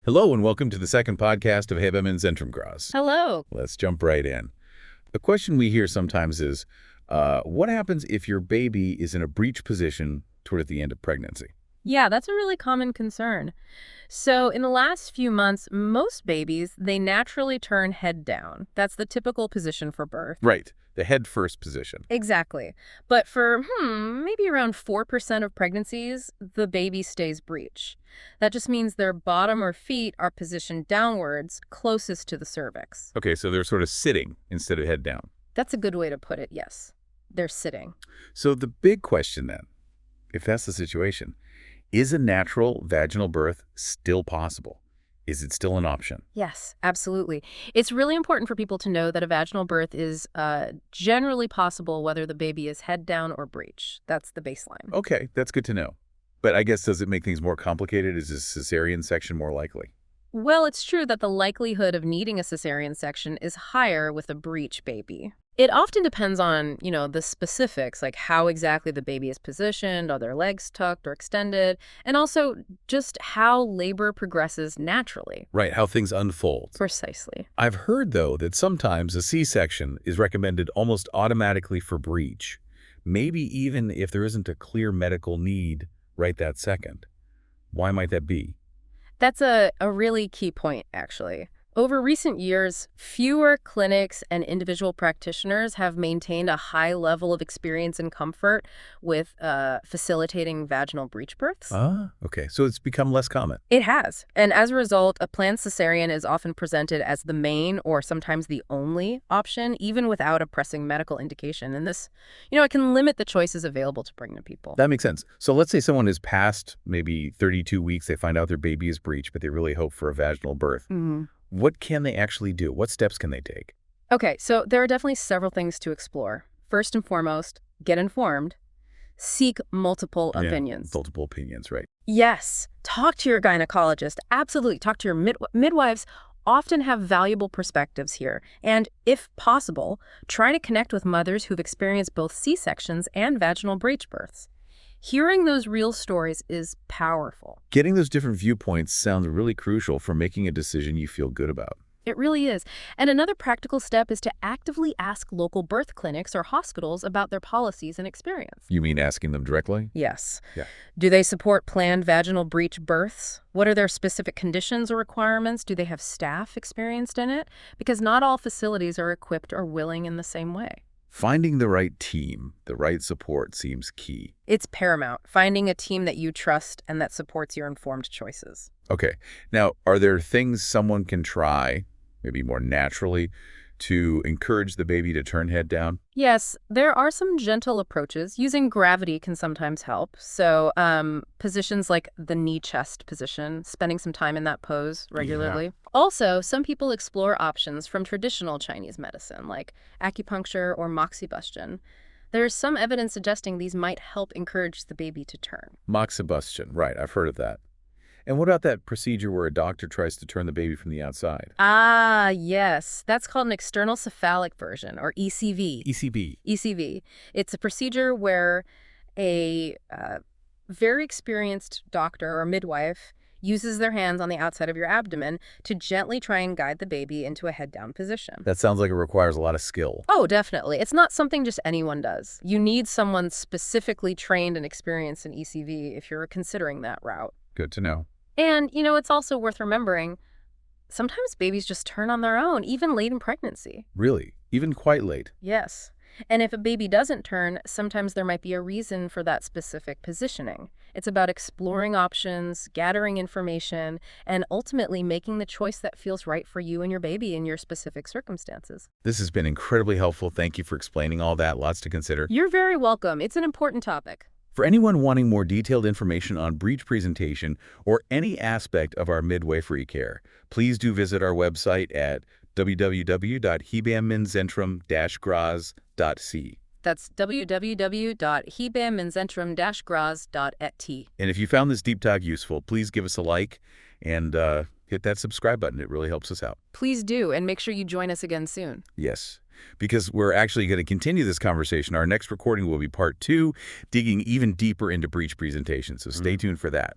Hello and welcome to the second podcast of Heben and Zentrumgras. Hello. Let's jump right in. The question we hear sometimes is, what happens if your baby is in a breech position toward the end of pregnancy? Yeah, that's a really common concern. So in the last few months, most babies, they naturally turn head down. That's the typical position for birth. Right, the head first position. Exactly. But for, maybe around 4% of pregnancies, the baby stays breech. That just means their bottom or feet are positioned downwards, closest to the cervix. Okay, so they're sort of sitting instead of head down. That's a good way to put it, yes. They're sitting. So the big question then, if that's the situation, is a natural vaginal birth still possible? Is it still an option? Yes, absolutely. It's really important for people to know that a vaginal birth is generally possible whether the baby is head down or breech. That's the baseline. Okay, that's good to know. But I guess, does it make things more complicated? Is a cesarean section more likely? Well, it's true that the likelihood of needing a cesarean section is higher with a breech baby. It often depends on, the specifics, like how exactly the baby is positioned, are their legs tucked or extended, and also just how labor progresses naturally. Right, how things unfold. Precisely. I've heard, though, that sometimes a C-section is recommended almost automatically for breech, maybe even if there isn't a clear medical need right that second. Why might that be? That's a really key point, actually. Over recent years, fewer clinics and individual practitioners have maintained a high level of experience and comfort with facilitating vaginal breech births. Ah, okay. So it's become less common. It has. And as a result, a planned cesarean is often presented as the main or sometimes the only option, even without a pressing medical indication. And this, it can limit the choices available to pregnant people. That makes sense. So let's say someone is past maybe 32 weeks, they find out their baby is breech, but they really hope for a vaginal birth. Mm-hmm. What can they actually do? What steps can they take? Okay, so there are definitely several things to explore. First and foremost, get informed. Seek multiple opinions. Multiple opinions, right. Yes. Talk to your gynecologist. Absolutely. Talk to your midwives. Often have valuable perspectives here. And if possible, try to connect with mothers who've experienced both C-sections and vaginal breech births. Hearing those real stories is powerful. Getting those different viewpoints sounds really crucial for making a decision you feel good about. It really is. And another practical step is to actively ask local birth clinics or hospitals about their policies and experience. You mean asking them directly? Yes. Yeah. Do they support planned vaginal breech births? What are their specific conditions or requirements? Do they have staff experienced in it? Because not all facilities are equipped or willing in the same way. Finding the right team, the right support seems key. It's paramount, finding a team that you trust and that supports your informed choices. Okay. Now, are there things someone can try, maybe more naturally, to encourage the baby to turn head down? Yes, there are some gentle approaches. Using gravity can sometimes help. So positions like the knee-chest position, spending some time in that pose regularly. Yeah. Also, some people explore options from traditional Chinese medicine, like acupuncture or moxibustion. There's some evidence suggesting these might help encourage the baby to turn. Moxibustion, right, I've heard of that. And what about that procedure where a doctor tries to turn the baby from the outside? Ah, yes. That's called an external cephalic version, or ECV. ECV. ECV. It's a procedure where a very experienced doctor or midwife uses their hands on the outside of your abdomen to gently try and guide the baby into a head-down position. That sounds like it requires a lot of skill. Oh, definitely. It's not something just anyone does. You need someone specifically trained and experienced in ECV if you're considering that route. Good to know. And, it's also worth remembering, sometimes babies just turn on their own, even late in pregnancy. Really? Even quite late? Yes. And if a baby doesn't turn, sometimes there might be a reason for that specific positioning. It's about exploring options, gathering information, and ultimately making the choice that feels right for you and your baby in your specific circumstances. This has been incredibly helpful. Thank you for explaining all that. Lots to consider. You're very welcome. It's an important topic. For anyone wanting more detailed information on breech presentation or any aspect of our midwifery care, please do visit our website at www.hebamenzentrum-graz.c. That's www.hebamenzentrum-graz.et. And if you found this deep talk useful, please give us a like and hit that subscribe button. It really helps us out. Please do, and make sure you join us again soon. Yes, because we're actually going to continue this conversation. Our next recording will be part 2, digging even deeper into breech presentation, so stay tuned for that.